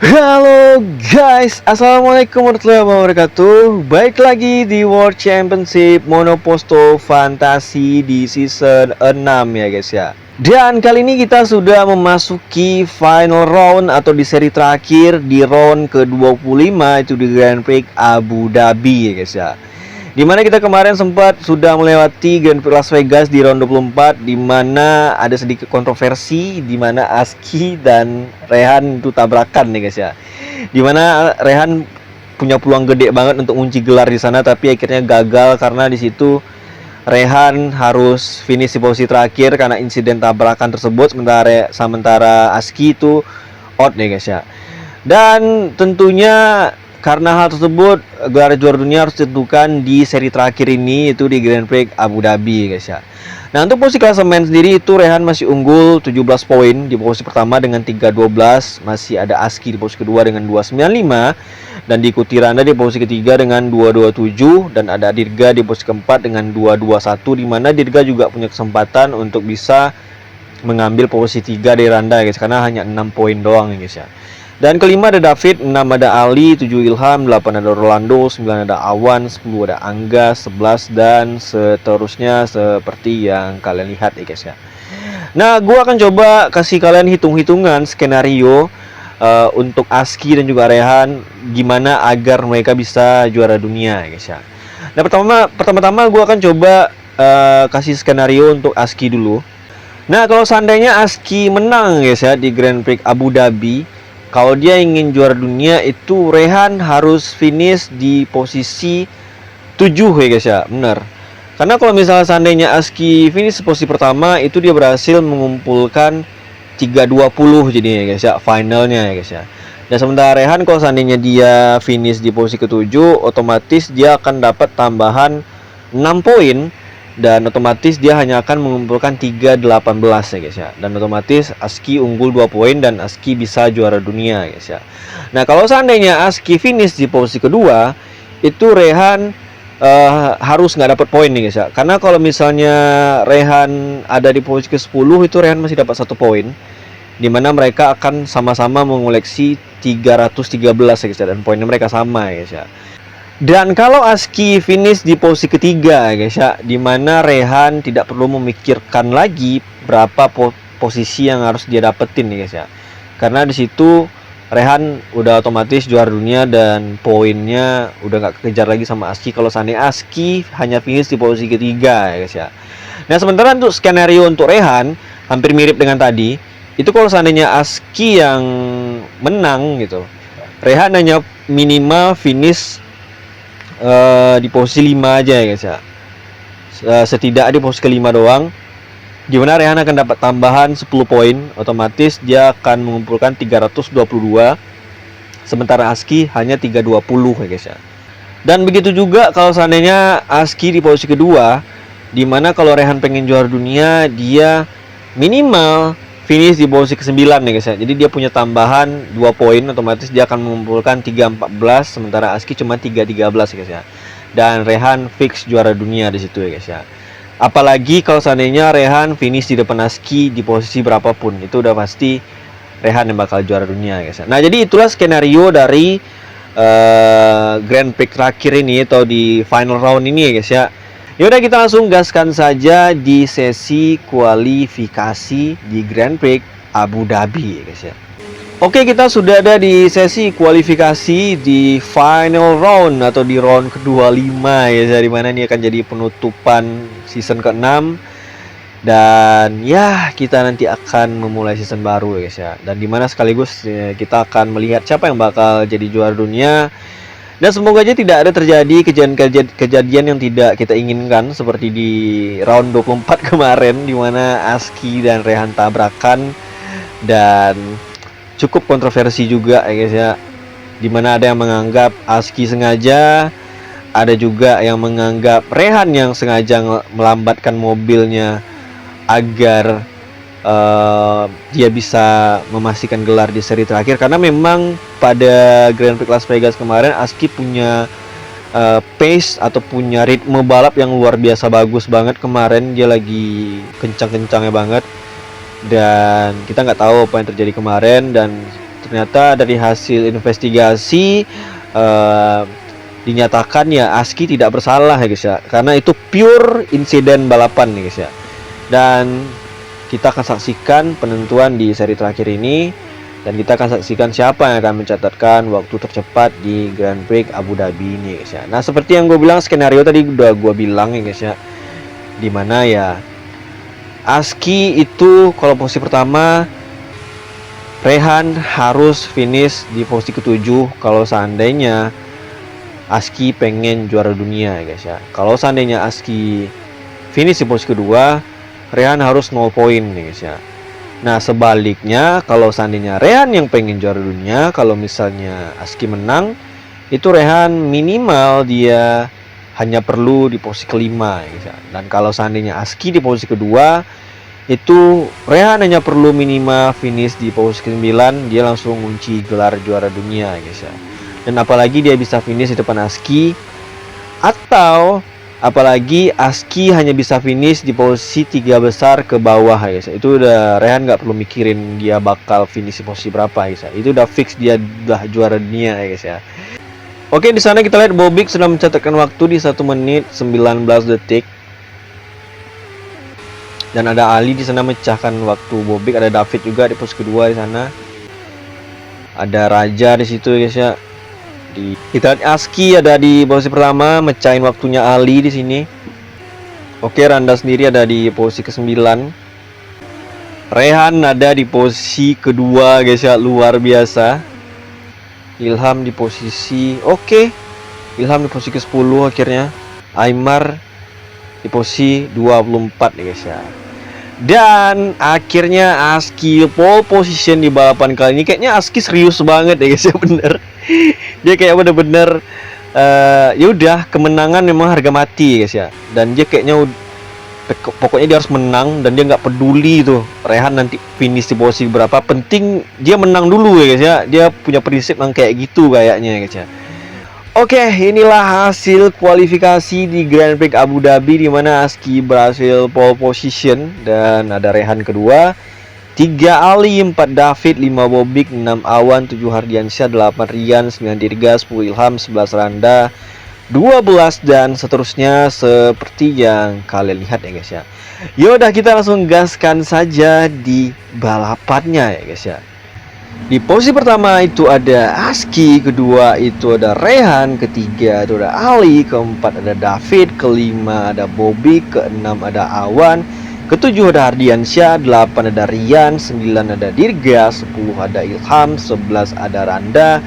Halo guys, assalamualaikum warahmatullahi wabarakatuh. Baik lagi di World Championship Monoposto Fantasi di season 6 ya guys ya. Dan kali ini kita sudah memasuki final round atau di seri terakhir di round ke-25 itu di Grand Prix Abu Dhabi ya guys ya. Dimana kita kemarin sempat sudah melewati Grand Prix Las Vegas di round 24, dimana ada sedikit kontroversi, dimana Aski dan Rehan itu tabrakan nih guys ya. Dimana Rehan punya peluang gede banget untuk kunci gelar di sana, tapi akhirnya gagal karena di situ Rehan harus finish di posisi terakhir karena insiden tabrakan tersebut, sementara Aski itu out nih guys ya. Dan tentunya karena hal tersebut, gelar juara dunia harus ditentukan di seri terakhir ini, itu di Grand Prix Abu Dhabi guys ya. Nah, untuk posisi klasemen sendiri itu Rehan masih unggul 17 poin di posisi pertama dengan 312, masih ada Aski di posisi kedua dengan 295, dan diikuti Randa di posisi ketiga dengan 227, dan ada Dirga di posisi keempat dengan 221, di mana Dirga juga punya kesempatan untuk bisa mengambil posisi 3 dari Randa guys, karena hanya 6 poin doang guys ya. Dan kelima ada David, 6 ada Ali, 7 Ilham, 8 ada Rolando, 9 ada Awan, 10 ada Angga, 11 dan seterusnya seperti yang kalian lihat ya guys ya. Nah, gua akan coba kasih kalian hitung-hitungan skenario untuk Aski dan juga Rehan gimana agar mereka bisa juara dunia ya guys ya. Nah, pertama-tama gua akan coba kasih skenario untuk Aski dulu. Nah, kalau seandainya Aski menang guys ya di Grand Prix Abu Dhabi, kalau dia ingin juara dunia itu Rehan harus finish di posisi 7 ya guys ya, benar. Karena kalau misalnya seandainya Aski finish posisi pertama, itu dia berhasil mengumpulkan 320 jadinya ya guys ya, finalnya ya guys ya. Dan sementara Rehan kalau seandainya dia finish di posisi ke-7, otomatis dia akan dapat tambahan 6 poin. Dan otomatis dia hanya akan mengumpulkan 318 ya guys ya. Dan otomatis Aski unggul 2 poin dan Aski bisa juara dunia guys ya. Nah, kalau seandainya Aski finish di posisi kedua, itu Rehan harus nggak dapat poin nih guys ya. Karena kalau misalnya Rehan ada di posisi ke-10, itu Rehan masih dapat 1 poin, dimana mereka akan sama-sama mengoleksi 313 ya guys ya. Dan poinnya mereka sama ya guys ya. Dan kalau Aski finish di posisi ketiga guys ya, dimana Rehan tidak perlu memikirkan lagi berapa posisi yang harus dia dapetin nih guys ya. Karena di situ Rehan udah otomatis juara dunia dan poinnya udah nggak kekejar lagi sama Aski kalau seandainya Aski hanya finish di posisi ketiga ya guys ya. Nah, sementara untuk skenario untuk Rehan hampir mirip dengan tadi. Itu kalau seandainya Aski yang menang gitu, Rehan hanya minimal finish di posisi 5 aja ya guys ya. Setidaknya di posisi ke-5 doang, dimana Rehan akan dapat tambahan 10 poin, otomatis dia akan mengumpulkan 322, sementara Aski hanya 320 ya guys ya. Dan begitu juga kalau seandainya Aski di posisi kedua, dimana kalau Rehan pengen juara dunia, dia minimal finish di posisi ke-9 ya guys ya. Jadi dia punya tambahan 2 poin, otomatis dia akan mengumpulkan 314, sementara Aski cuma 313 ya guys ya. Dan Rehan fix juara dunia di situ ya guys ya. Apalagi kalau seandainya Rehan finish di depan Aski di posisi berapapun, itu udah pasti Rehan yang bakal juara dunia ya guys ya. Nah, jadi itulah skenario dari Grand Prix terakhir ini atau di final round ini ya guys ya. Yaudah, kita langsung gaskan saja di sesi kualifikasi di Grand Prix Abu Dhabi ya guys ya. Oke, kita sudah ada di sesi kualifikasi di final round atau di round ke-25 ya guys ya, dimana ini akan jadi penutupan season ke-6. Dan ya, kita nanti akan memulai season baru ya guys ya. Dan dimana sekaligus kita akan melihat siapa yang bakal jadi juara dunia. Dan semoga aja tidak ada terjadi kejadian yang tidak kita inginkan seperti di round 24 kemarin, dimana Aski dan Rehan tabrakan dan cukup kontroversi juga ya guys ya. Dimana ada yang menganggap Aski sengaja, ada juga yang menganggap Rehan yang sengaja melambatkan mobilnya agar dia bisa memastikan gelar di seri terakhir. Karena memang pada Grand Prix Las Vegas kemarin Aski punya pace atau punya ritme balap yang luar biasa bagus banget kemarin. Dia lagi kencang-kencangnya banget, dan kita nggak tahu apa yang terjadi kemarin. Dan Ternyata dari hasil investigasi dinyatakan ya Aski tidak bersalah ya guys ya, karena itu pure insiden balapan nih guys ya. Dan kita akan saksikan penentuan di seri terakhir ini, dan kita akan saksikan siapa yang akan mencatatkan waktu tercepat di Grand Prix Abu Dhabi ini guys ya. Nah, seperti yang gue bilang, skenario tadi udah gue bilang ya guys ya, dimana ya Aski itu kalau posisi pertama, Rehan harus finish di posisi ke-7 kalau seandainya Aski pengen juara dunia ya guys ya. Kalau seandainya Aski finish di posisi kedua, Rehan harus 0 poin nih guys ya. Nah, sebaliknya kalau seandainya Rehan yang pengen juara dunia, kalau misalnya Aski menang, itu Rehan minimal dia hanya perlu di posisi kelima ya guys ya. Dan kalau seandainya Aski di posisi kedua, itu Rehan hanya perlu minimal finish di posisi ke-9, dia langsung kunci gelar juara dunia guys ya. Dan apalagi dia bisa finish di depan Aski, atau apalagi Aski hanya bisa finish di posisi 3 besar ke bawah guys ya. Itu udah Rehan nggak perlu mikirin dia bakal finish di posisi berapa guys ya. Itu udah fix dia udah juara dunia ya guys ya. Oke, di sana kita lihat Bobik sudah mencatatkan waktu di 1 menit 19 detik. Dan ada Ali di sana mecahkan waktu Bobik, ada David juga di posisi kedua di sana. Ada Raja di situ guys ya. Kita lihat Aski ada di posisi pertama, mecahin waktunya Ali di sini. Oke, Randa sendiri ada di posisi ke-9. Rehan ada di posisi kedua guys ya, luar biasa. Ilham di posisi Ilham di posisi ke-10 akhirnya. Aymar di posisi 24 ya guys ya. Dan akhirnya Aski pole position di balapan kali ini. Kayaknya Aski serius banget ya guys ya, bener. Dia kayak bener-bener ya udah, kemenangan memang harga mati guys ya. Dan dia kayaknya pokoknya dia harus menang, dan dia nggak peduli tuh Rehan nanti finish di posisi berapa, penting dia menang dulu ya guys ya. Dia punya prinsip yang kayak gitu kayaknya ya guys ya. Oke, inilah hasil kualifikasi di Grand Prix Abu Dhabi, di mana Aski berhasil pole position dan ada Rehan kedua, 3 Ali, 4 David, 5 Bobik, 6 Awan, 7 Hardiansyah, 8 Rian, 9 Dirga, 10 Ilham, 11 Randa, 12 dan seterusnya seperti yang kalian lihat ya guys ya. Yaudah, kita langsung gaskan saja di balapannya ya guys ya. Di posisi pertama itu ada Aski, kedua itu ada Rehan, ketiga itu ada Ali, keempat ada David, kelima ada Bobby, keenam ada Awan, ketujuh ada Hardiansyah, 8 ada Rian, 9 ada Dirga, 10 ada Ilham, 11 ada Randa,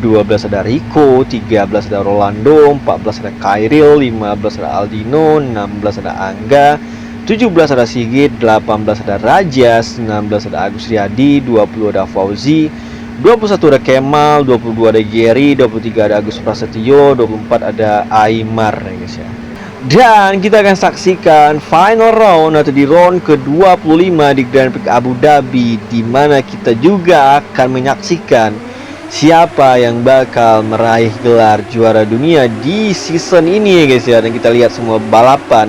12 ada Rico, 13 ada Rolando, 14 ada Kairil, 15 ada Aldino, 16 ada Angga, 17 ada Sigit, 18 ada Raja, 19 ada Agus Riyadi, 20 ada Fauzi, 21 ada Kemal, 22 ada Gary, 23 ada Agus Prasetyo, 24 ada Aymar ya guys ya. Dan kita akan saksikan final round atau di round ke-25 di Grand Prix Abu Dhabi, di mana kita juga akan menyaksikan siapa yang bakal meraih gelar juara dunia di season ini ya guys ya. Dan kita lihat semua balapan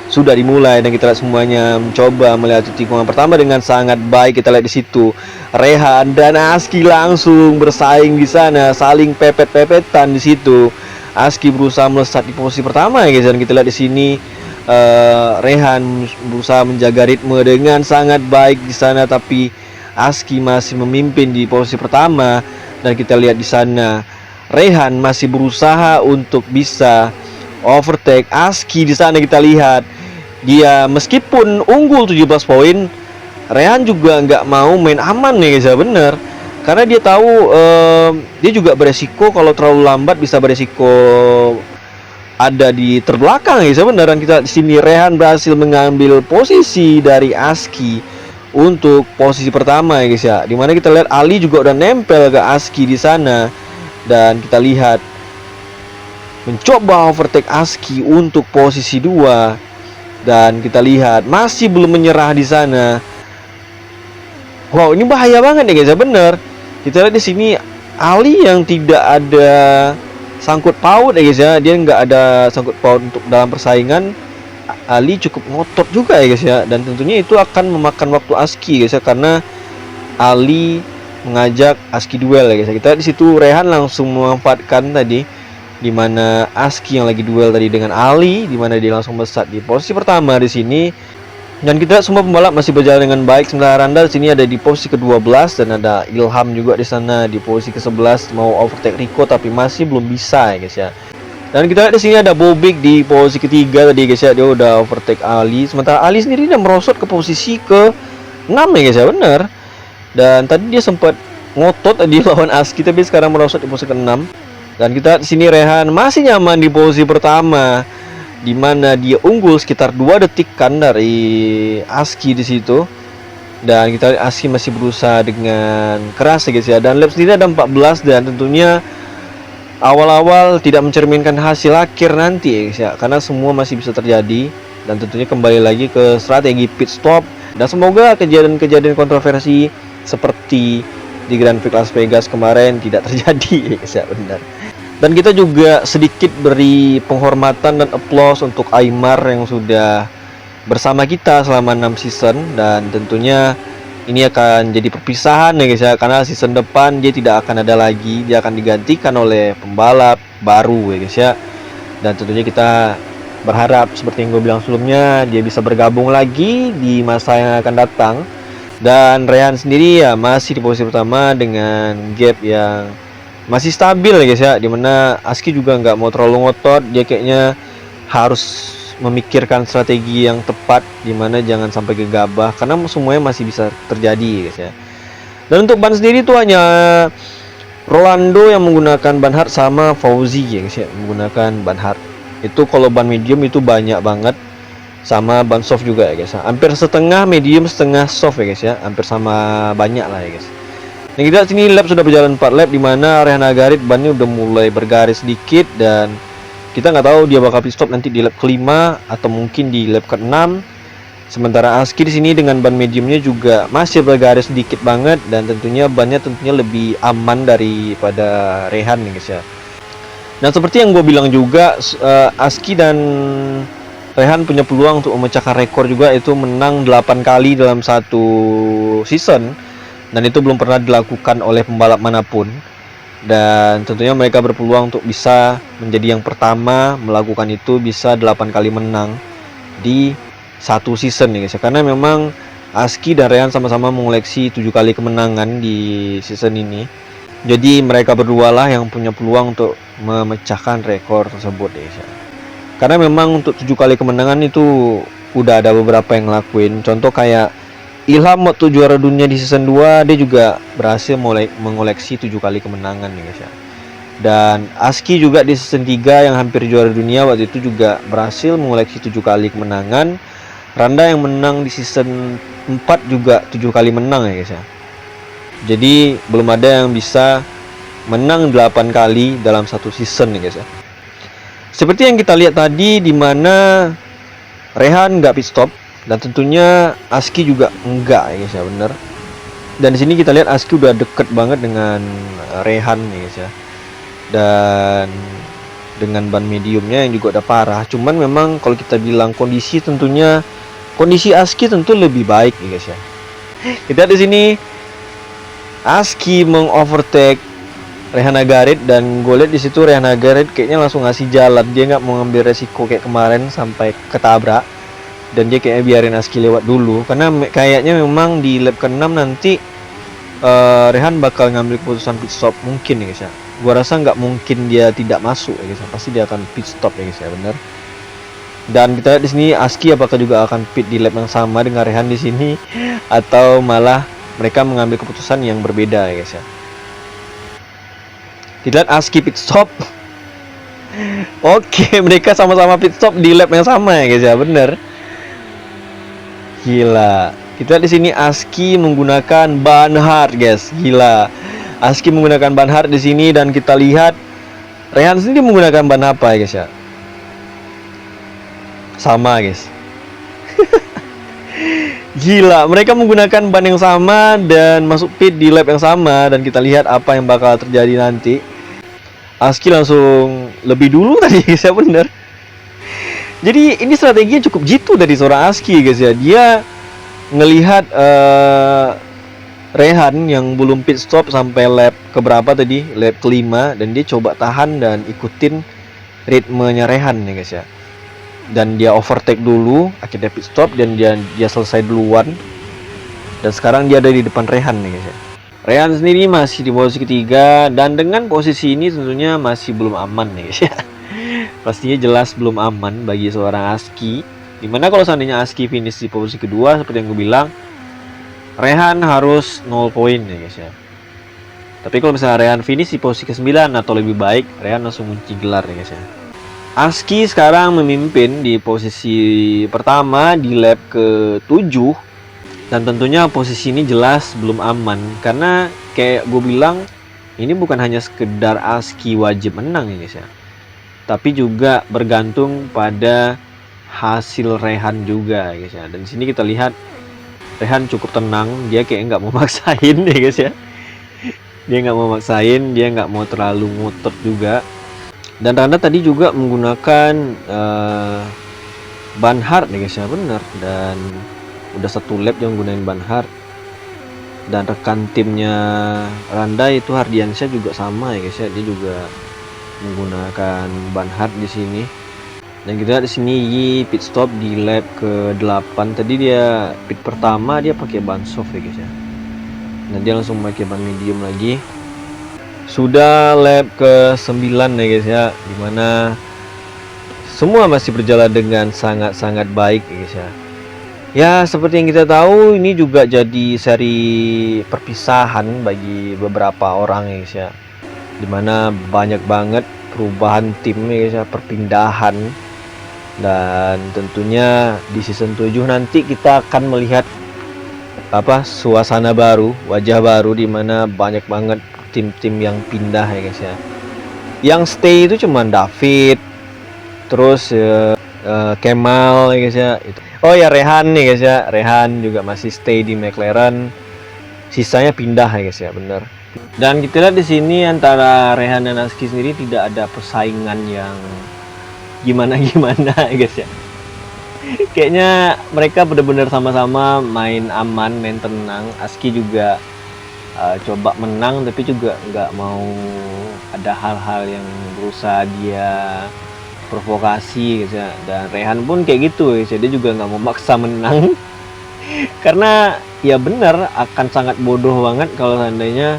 sudah dimulai, dan kita lihat semuanya mencoba melewati tikungan pertama dengan sangat baik. Kita lihat di situ Rehan dan Aski langsung bersaing di sana, saling pepet-pepetan di situ. Aski berusaha melesat di posisi pertama ya guys, dan kita lihat di sini Rehan berusaha menjaga ritme dengan sangat baik di sana, tapi Aski masih memimpin di posisi pertama. Dan kita lihat di sana Rehan masih berusaha untuk bisa overtake Aski. Di sana kita lihat dia meskipun unggul 17 poin, Rehan juga nggak mau main aman nih guys ya, bener. Karena dia tahu dia juga beresiko kalau terlalu lambat, bisa beresiko ada di terbelakang guys ya, beneran. Kita di sini Rehan berhasil mengambil posisi dari Aski untuk posisi pertama ya guys ya. Dimana kita lihat Ali juga udah nempel ke Aski di sana, dan kita lihat mencoba overtake Aski untuk posisi 2, dan kita lihat masih belum menyerah di sana. Wow, ini bahaya banget ya guys ya, bener. Kita lihat di sini Ali yang tidak ada sangkut paut ya guys ya, dia nggak ada sangkut paut untuk dalam persaingan. Ali cukup ngotot juga ya guys ya, dan tentunya itu akan memakan waktu Aski guys ya, karena Ali mengajak Aski duel ya guys. Kita di situ Rehan langsung memanfaatkan tadi di mana Aski yang lagi duel tadi dengan Ali, di mana dia langsung mesat di posisi pertama di sini. Dan kita semua pembalap masih berjalan dengan baik. Sementara Randa di sini ada di posisi ke-12 dan ada Ilham juga di sana di posisi ke-11 mau overtake Rico tapi masih belum bisa ya guys ya. Dan kita lihat di sini ada Bobik di posisi ketiga tadi guys ya, dia udah overtake Ali. Sementara Ali sendiri udah merosot ke posisi ke-6 ya guys ya, bener. Dan tadi dia sempat ngotot tadi lawan Aski tapi sekarang merosot di posisi ke-6. Dan kita di sini Rehan masih nyaman di posisi pertama, di mana dia unggul sekitar 2 detikan dari Aski di situ. Dan kita lihat Aski masih berusaha dengan keras ya guys ya. Dan lap sendiri ada 14 dan tentunya awal-awal tidak mencerminkan hasil akhir nanti ya guys ya, karena semua masih bisa terjadi. Dan tentunya kembali lagi ke strategi pit stop. Dan semoga kejadian-kejadian kontroversi seperti di Grand Prix Las Vegas kemarin tidak terjadi ya guys ya, benar. Dan kita juga sedikit beri penghormatan dan applause untuk Aymar yang sudah bersama kita selama 6 season. Dan tentunya ini akan jadi perpisahan ya guys ya, karena season depan dia tidak akan ada lagi, dia akan digantikan oleh pembalap baru ya guys ya. Dan tentunya kita berharap seperti yang gue bilang sebelumnya, dia bisa bergabung lagi di masa yang akan datang. Dan Rehan sendiri ya masih di posisi pertama dengan gap yang masih stabil ya guys ya, dimana Aski juga nggak mau terlalu ngotot, dia kayaknya harus memikirkan strategi yang tepat, dimana jangan sampai gegabah karena semuanya masih bisa terjadi ya guys ya. Dan untuk ban sendiri itu hanya Rolando yang menggunakan ban hard sama Fauzi ya guys ya, menggunakan ban hard. Itu kalau ban medium itu banyak banget, sama ban soft juga ya guys ya. Hampir setengah medium setengah soft ya guys ya, hampir sama banyak lah ya guys. Nah kita sini lap sudah berjalan 4 lap, dimana Rehan Agarit bannya udah mulai bergaris sedikit dan kita nggak tahu dia bakal pit stop nanti di lap ke-5 atau mungkin di lap ke-6. Sementara Aski di sini dengan ban mediumnya juga masih bergaris sedikit banget dan tentunya bannya lebih aman daripada Rehan nih guys ya. Dan seperti yang gue bilang juga, Aski dan Rehan punya peluang untuk memecahkan rekor juga, itu menang 8 kali dalam satu season. Dan itu belum pernah dilakukan oleh pembalap manapun. Dan tentunya mereka berpeluang untuk bisa menjadi yang pertama melakukan itu, bisa 8 kali menang di satu season nih guys. Karena memang Aski dan Rehan sama-sama mengoleksi 7 kali kemenangan di season ini. Jadi mereka berdua lah yang punya peluang untuk memecahkan rekor tersebut guys. Karena memang untuk 7 kali kemenangan itu udah ada beberapa yang ngelakuin. Contoh kayak Ilham waktu juara dunia di season 2, dia juga berhasil mengoleksi 7 kali kemenangan nih guys ya. Dan Aski juga di season 3 yang hampir juara dunia waktu itu juga berhasil mengoleksi 7 kali kemenangan. Randa yang menang di season 4 juga 7 kali menang ya guys ya. Jadi belum ada yang bisa menang 8 kali dalam satu season nih guys ya. Seperti yang kita lihat tadi, di mana Rehan nggak pit stop. Dan tentunya Aski juga enggak ya guys ya, bener. Dan di sini kita lihat Aski udah deket banget dengan Rehan nih guys ya. Dan dengan ban mediumnya yang juga udah parah. Cuman memang kalau kita bilang kondisi, tentunya kondisi Aski tentu lebih baik ya guys ya. Kita di sini Aski mengovertake Rehan Agarit dan gue lihat di situ Rehan Agarit kayaknya langsung ngasih jalan, dia nggak mau ngambil resiko kayak kemarin sampai ketabrak. Dan dia kayaknya biarin Aski lewat dulu, karena kayaknya memang di lap ke-6 nanti Rehan bakal ngambil keputusan pit stop mungkin ya guys ya. Gua rasa nggak mungkin dia tidak masuk ya guys ya, pasti dia akan pit stop ya guys ya, bener. Dan kita lihat di sini Aski apakah juga akan pit di lap yang sama dengan Rehan di sini atau malah mereka mengambil keputusan yang berbeda ya guys ya. Kita lihat Aski pit stop. Oke, mereka sama-sama pit stop di lap yang sama ya guys ya, bener. Gila. Kita di sini Aski menggunakan ban hard guys. Gila. Aski menggunakan ban hard di sini dan kita lihat Rehan sendiri menggunakan ban apa ya guys ya? Sama guys. Gila, mereka menggunakan ban yang sama dan masuk pit di lap yang sama, dan kita lihat apa yang bakal terjadi nanti. Aski langsung lebih dulu tadi guys ya, bener. Jadi ini strateginya cukup jitu dari seorang Aski guys ya. Dia ngelihat Rehan yang belum pit stop sampai lap keberapa tadi, lap kelima, dan dia coba tahan dan ikutin ritmenya Rehan ya guys ya. Dan dia overtake dulu, akhirnya pit stop dan dia selesai duluan. Dan sekarang dia ada di depan Rehan nih guys ya. Rehan sendiri masih di posisi ketiga, dan dengan posisi ini tentunya masih belum aman nih guys ya. Pastinya jelas belum aman bagi seorang Aski. Dimana kalau seandainya Aski finish di posisi kedua seperti yang gue bilang, Rehan harus 0 poin ya guys ya. Tapi kalau misalnya Rehan finish di posisi ke-9 atau lebih baik, Rehan langsung kunci gelar ya guys ya. Aski sekarang memimpin di posisi pertama di lap ke-7. Dan tentunya posisi ini jelas belum aman. Karena kayak gue bilang, ini bukan hanya sekedar Aski wajib menang ya guys ya, tapi juga bergantung pada hasil Rehan juga ya guys ya. Dan di sini kita lihat Rehan cukup tenang, dia kayak nggak mau maksain ya guys ya. Dia nggak mau maksain, dia nggak mau terlalu ngotot juga. Dan Randa tadi juga menggunakan ban hard ya guys ya, bener. Dan udah 1 lap yang gunain ban hard. Dan rekan timnya Randa itu Hardiansyah juga sama ya guys ya, dia juga menggunakan ban hard di sini. Dan kita lihat di sini Yi pit stop di lap ke-8. Tadi dia pit pertama dia pakai ban soft ya guys ya. Nah dia langsung pakai ban medium lagi. Sudah lap ke-9 ya guys ya, dimana semua masih berjalan dengan sangat-sangat baik ya guys ya. Ya seperti yang kita tahu, ini juga jadi seri perpisahan bagi beberapa orang ya guys ya, dimana banyak banget perubahan tim ya guys ya, perpindahan. Dan tentunya di season 7 nanti kita akan melihat suasana baru, wajah baru, dimana banyak banget tim-tim yang pindah ya guys ya. Yang stay itu cuma David, terus Kemal ya guys ya. Oh ya Rehan nih guys ya, Rehan juga masih stay di McLaren. Sisanya pindah ya guys ya, bener. Dan kita lihat di sini antara Rehan dan Aski sendiri tidak ada persaingan yang gimana-gimana ya guys ya. Kayaknya mereka benar-benar sama-sama main aman, main tenang. Aski juga coba menang, tapi juga nggak mau ada hal-hal yang berusaha dia provokasi guys ya. Dan Rehan pun kayak gitu guys ya, dia juga nggak mau maksa menang. Karena ya benar, akan sangat bodoh banget kalau seandainya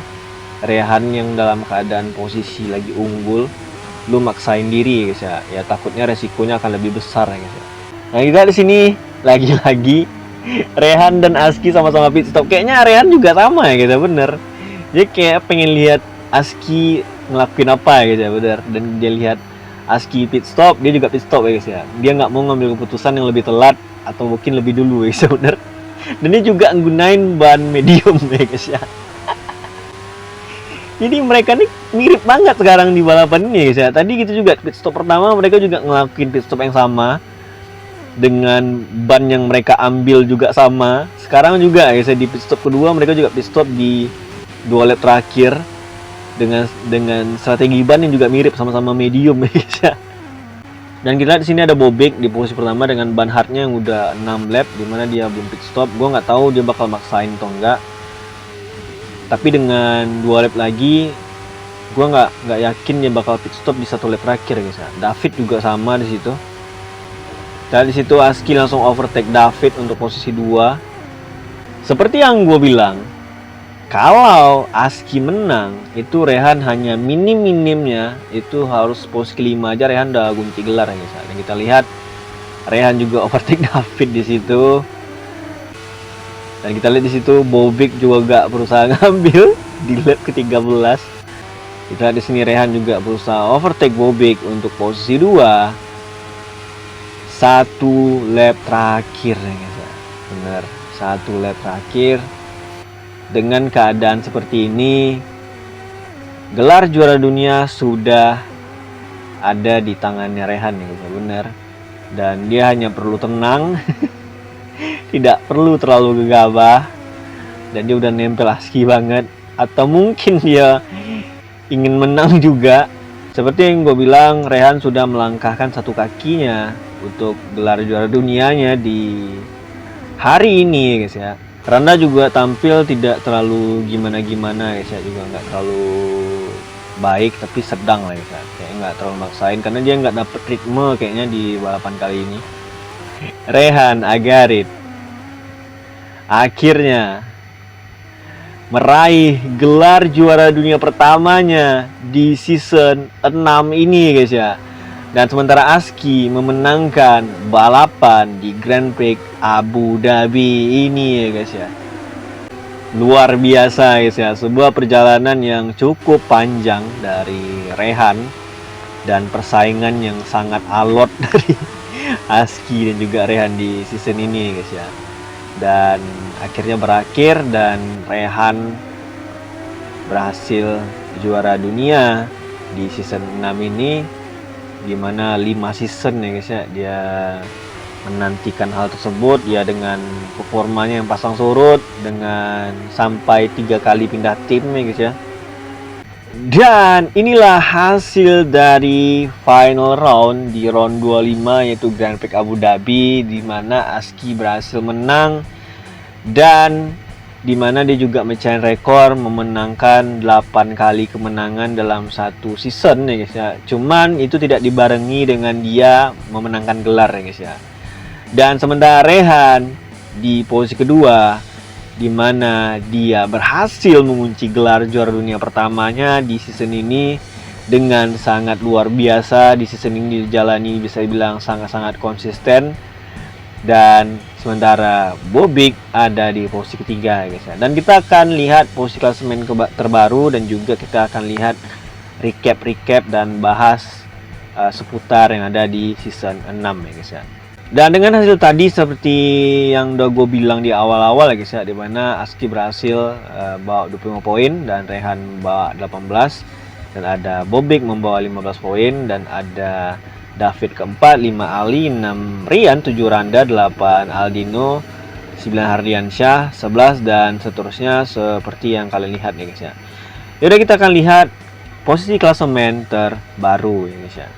Rehan yang dalam keadaan posisi lagi unggul, lu maksain diri guys ya. Ya takutnya resikonya akan lebih besar ya guys ya. Nah kita di sini lagi-lagi Rehan dan Aski sama-sama pit stop. Kayaknya Rehan juga sama ya guys ya, bener. Dia kayak pengen lihat Aski ngelakuin apa ya guys ya, bener. Dan dia lihat Aski pit stop, dia juga pit stop ya guys ya. Dia nggak mau ngambil keputusan yang lebih telat atau mungkin lebih dulu ya guys ya, bener. Dan dia juga nggunain ban medium ya guys ya. Jadi mereka nih mirip banget sekarang di balapan ini guys ya. Tadi gitu juga pit stop pertama mereka juga ngelakuin pit stop yang sama, dengan ban yang mereka ambil juga sama. Sekarang juga guys ya, di pit stop kedua mereka juga pit stop di 2 lap terakhir dengan strategi ban yang juga mirip, sama-sama medium guys ya. Dan kita lihat di sini ada Bobek di posisi pertama dengan ban hardnya yang udah 6 lap, dimana dia belum pit stop. Gue nggak tahu dia bakal maksain atau enggak. Tapi dengan 2 lap lagi, gue nggak yakin dia bakal pit stop di 1 lap terakhir guys ya. David juga sama di situ. Dan di situ Aski langsung overtake David untuk posisi 2. Seperti yang gue bilang, kalau Aski menang, itu Rehan hanya minim-minimnya itu harus posisi ke-5 aja Rehan udah kunci gelar ya guys. Dan kita lihat Rehan juga overtake David di situ. Dan kita lihat di situ Bobek juga gak berusaha ngambil di lap ke-13. Kita lihat di sini Rehan juga berusaha overtake Bobek untuk posisi 2. 1 lap terakhir ya guys ya. Bener, 1 lap terakhir. Dengan keadaan seperti ini, gelar juara dunia sudah ada di tangannya Rehan ya guys ya, bener. Dan dia hanya perlu tenang. Tidak perlu terlalu gegabah. Dan dia udah nempel Aski banget. Atau mungkin dia ingin menang juga. Seperti yang gue bilang, Rehan sudah melangkahkan 1 kakinya untuk gelar juara dunianya di hari ini guys ya. Randa juga tampil tidak terlalu gimana-gimana guys ya, juga nggak terlalu baik tapi sedang lah guys ya, kayak nggak terlalu maksain karena dia nggak dapet ritme kayaknya di balapan kali ini. Rehan Agarit akhirnya meraih gelar juara dunia pertamanya di season 6 ini guys ya. Dan sementara Aski memenangkan balapan di Grand Prix Abu Dhabi ini ya guys ya. Luar biasa guys ya, sebuah perjalanan yang cukup panjang dari Rehan dan persaingan yang sangat alot dari Aski dan juga Rehan di season ini guys ya. Dan akhirnya berakhir dan Rehan berhasil juara dunia di season 6 ini, dimana 5 season ya guys ya dia menantikan hal tersebut ya, dengan performanya yang pasang surut, dengan sampai 3 kali pindah tim ya guys ya. Dan inilah hasil dari final round di round 25 yaitu Grand Prix Abu Dhabi, di mana Aski berhasil menang dan di mana dia juga mecahin rekor memenangkan 8 kali kemenangan dalam satu season ya guys ya. Cuman itu tidak dibarengi dengan dia memenangkan gelar ya guys ya. Dan sementara Rehan di posisi kedua, di mana dia berhasil mengunci gelar juara dunia pertamanya di season ini dengan sangat luar biasa. Di season ini dijalani bisa dibilang sangat-sangat konsisten. Dan sementara Bobik ada di posisi ketiga guys ya. Dan kita akan lihat posisi klasemen terbaru dan juga kita akan lihat recap dan bahas seputar yang ada di season 6 ya guys ya. Dan dengan hasil tadi seperti yang udah gue bilang di awal-awal ya guys ya, dimana Aski berhasil bawa 25 poin dan Rehan bawa 18, dan ada Bobik membawa 15 poin, dan ada David keempat, 5 Ali, 6 Rian, 7 Randa, 8 Aldino, 9 Hardiansyah, 11 dan seterusnya seperti yang kalian lihat ya guys ya. Yaudah kita akan lihat posisi klasemen terbaru ya guys ya.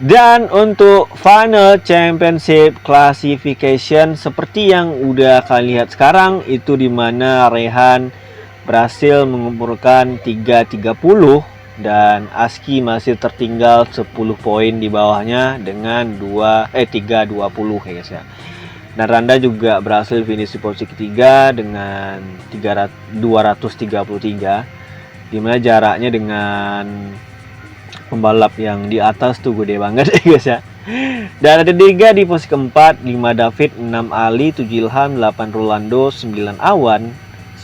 Dan untuk final championship classification seperti yang udah kalian lihat sekarang, itu dimana Rehan berhasil mengumpulkan 330 dan Aski masih tertinggal 10 poin di bawahnya dengan 320 ya guys ya. Dan Randa juga berhasil finish di posisi ketiga dengan 233, dimana jaraknya dengan pembalap yang di atas tuh gede banget ya guys ya. Dan ada 3 di posisi keempat, 5 David, 6 Ali, 7 Ilham, 8 Rolando, 9 Awan,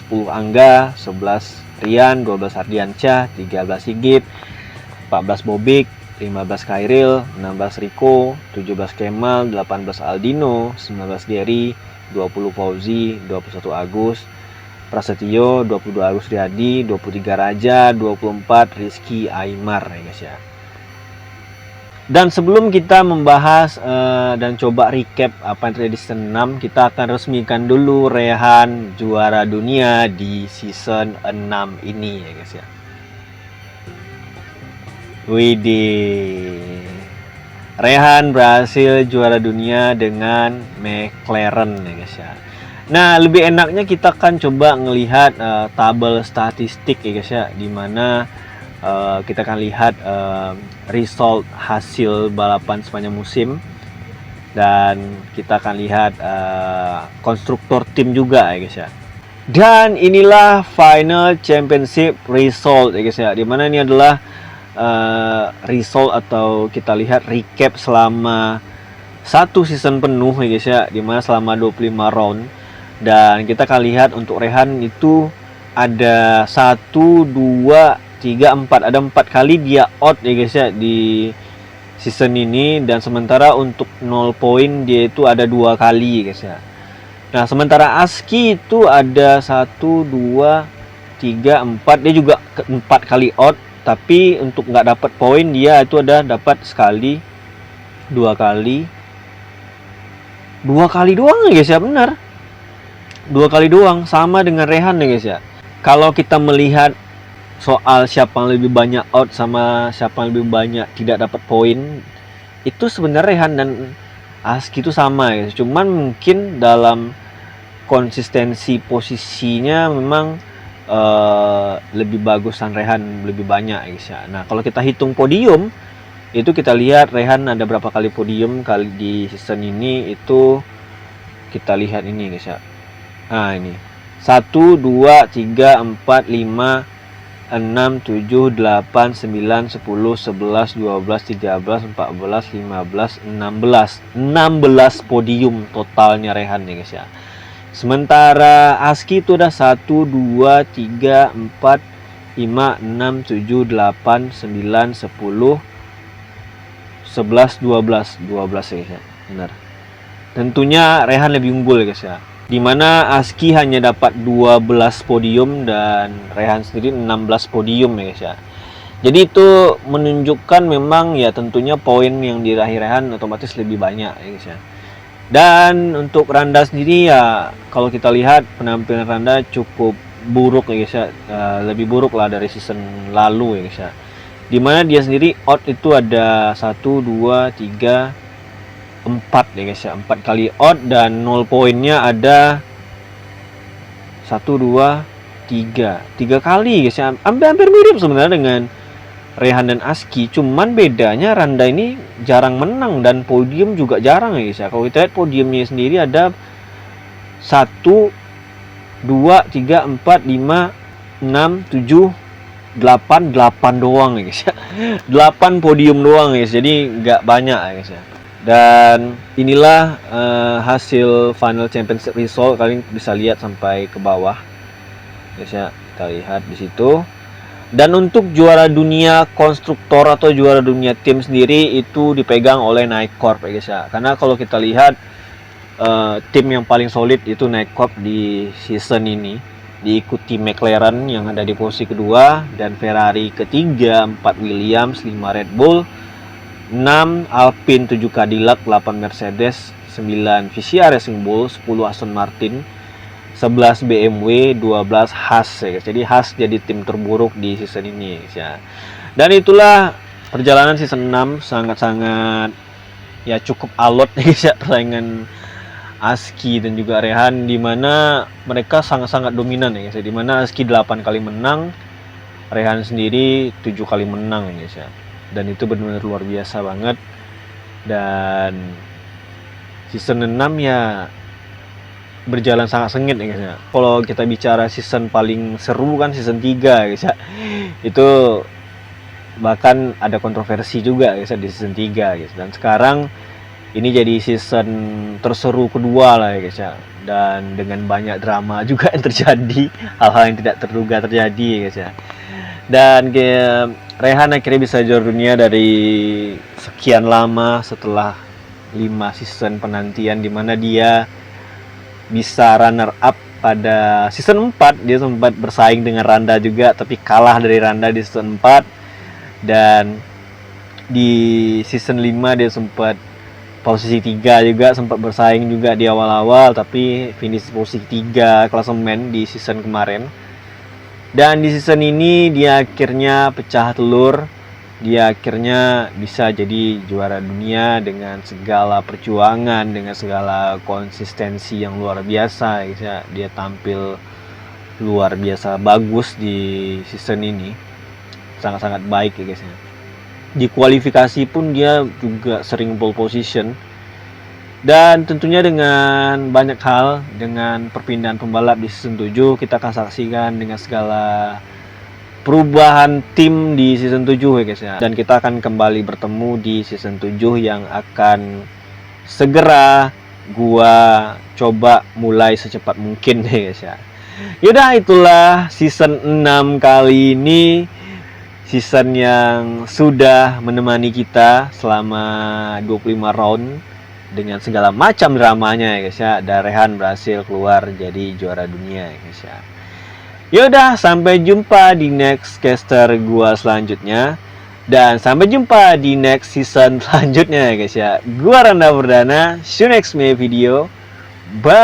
10 Angga, 11 Rian, 12 Ardiansyah, 13 Sigit, 14 Bobik, 15 Khairil, 16 Riko, 17 Kemal, 18 Aldino, 19 Gary, 20 Fauzi, 21 Agus Prasetyo, 22 Agus Riyadi, 23 Raja, 24 Rizky Aymar ya guys ya. Dan sebelum kita membahas dan coba recap apa yang terjadi di season 6, kita akan resmikan dulu Rehan juara dunia di season 6 ini ya guys ya. Widih, Rehan berhasil juara dunia dengan McLaren ya guys ya. Nah, lebih enaknya kita akan coba ngelihat tabel statistik ya guys ya, dimana kita akan lihat result hasil balapan sepanjang musim, dan kita akan lihat konstruktor tim juga ya guys ya. Dan inilah final championship result ya guys ya, dimana ini adalah result atau kita lihat recap selama satu season penuh ya guys ya, dimana selama 25 round. Dan kita akan lihat untuk Rehan itu ada 1, 2, 3, 4, ada 4 kali dia out ya guys ya di season ini, dan sementara untuk 0 poin dia itu ada 2 kali guys ya. Nah, sementara Aski itu ada 1, 2, 3, 4, dia juga 4 kali out, tapi untuk nggak dapat poin dia itu ada dapat sekali, 2 kali, 2 kali doang ya guys ya, benar 2 kali doang, sama dengan Rehan ya guys ya. Kalau kita melihat soal siapa yang lebih banyak out sama siapa yang lebih banyak tidak dapat poin, itu sebenarnya Rehan dan Aski itu sama ya. Cuman mungkin dalam konsistensi posisinya memang lebih bagusan Rehan, lebih banyak guys ya. Nah kalau kita hitung podium itu kita lihat Rehan ada berapa kali podium kali di season ini, itu kita lihat ini guys ya. Nah ini 1, 2, 3, 4, 5, 6, 7, 8, 9, 10, 11, 12, 13, 14, 15, 16 podium totalnya Rehan nih guys ya. Sementara Aski itu udah 1, 2, 3, 4, 5, 6, 7, 8, 9, 10, 11, 12 ya guys ya. Benar. Tentunya Rehan lebih unggul guys ya. Dimana Aski hanya dapat 12 podium dan Rehan sendiri 16 podium ya guys ya. Jadi itu menunjukkan memang ya tentunya poin yang diraih Rehan otomatis lebih banyak ya guys ya. Dan untuk Randa sendiri ya kalau kita lihat penampilan Randa cukup buruk ya guys ya, lebih buruk lah dari season lalu ya guys ya. Dimana dia sendiri out itu ada 1, 2, 3, 4 ya guys ya, 4 kali out dan 0 poinnya ada 1, 2, 3 kali guys ya. Hampir mirip sebenarnya dengan Rehan dan Aski, cuman bedanya Randa ini jarang menang dan podium juga jarang ya guys ya. Kalau kita lihat podiumnya sendiri ada 1, 2, 3, 4, 5, 6, 7, 8 doang ya guys ya. 8 podium doang guys, jadi nggak banyak ya guys ya. Dan inilah hasil final championship result, kalian bisa lihat sampai ke bawah guys ya, kita lihat di situ. Dan untuk juara dunia konstruktor atau juara dunia tim sendiri itu dipegang oleh Nike Corp ya guys ya. Karena kalau kita lihat tim yang paling solid itu Nike Corp di season ini, diikuti McLaren yang ada di posisi kedua, dan Ferrari ketiga, 4 Williams, 5 Red Bull, 6 Alpine, 7 Cadillac, 8 Mercedes, 9 VCR Racing Bull, 10 Aston Martin, 11 BMW, 12 Haas ya guys. Jadi Haas jadi tim terburuk di season ini guys ya. Dan itulah perjalanan season 6, sangat-sangat ya cukup alot ya guys ya, persaingan Aski dan juga Rehan, dimana mereka sangat-sangat dominan ya guys ya. Dimana Aski 8 kali menang, Rehan sendiri 7 kali menang ya guys ya. Dan itu benar-benar luar biasa banget. Dan season 6 ya berjalan sangat sengit ya guys ya. Kalau kita bicara season paling seru kan season 3 guys ya. Itu bahkan ada kontroversi juga guys ya di season 3 guys. Dan sekarang ini jadi season terseru kedua lah ya guys ya. Dan dengan banyak drama juga yang terjadi, hal-hal yang tidak terduga terjadi ya guys ya. Dan Rehan akhirnya bisa juara dunia dari sekian lama setelah 5 season penantian, dimana dia bisa runner up pada season 4. Dia sempat bersaing dengan Randa juga, tapi kalah dari Randa di season 4. Dan di season 5 dia sempat posisi 3 juga, sempat bersaing juga di awal-awal, tapi finish posisi 3 klasemen di season kemarin. Dan di season ini dia akhirnya pecah telur. Dia akhirnya bisa jadi juara dunia dengan segala perjuangan, dengan segala konsistensi yang luar biasa guys ya. Dia tampil luar biasa bagus di season ini, sangat-sangat baik ya guys ya. Di kualifikasi pun dia juga sering pole position. Dan tentunya dengan banyak hal, dengan perpindahan pembalap di season 7, kita akan saksikan dengan segala perubahan tim di season 7 ya guys ya. Dan kita akan kembali bertemu di season 7 yang akan segera gua coba mulai secepat mungkin ya guys ya. Yaudah, itulah season 6 kali ini, season yang sudah menemani kita selama 25 round dengan segala macam dramanya ya guys ya. Dan Rehan berhasil keluar jadi juara dunia ya guys ya. Yaudah, sampai jumpa di next caster gua selanjutnya. Dan sampai jumpa di next season selanjutnya ya guys ya. Gua Randa Perdana, see you next video. Bye.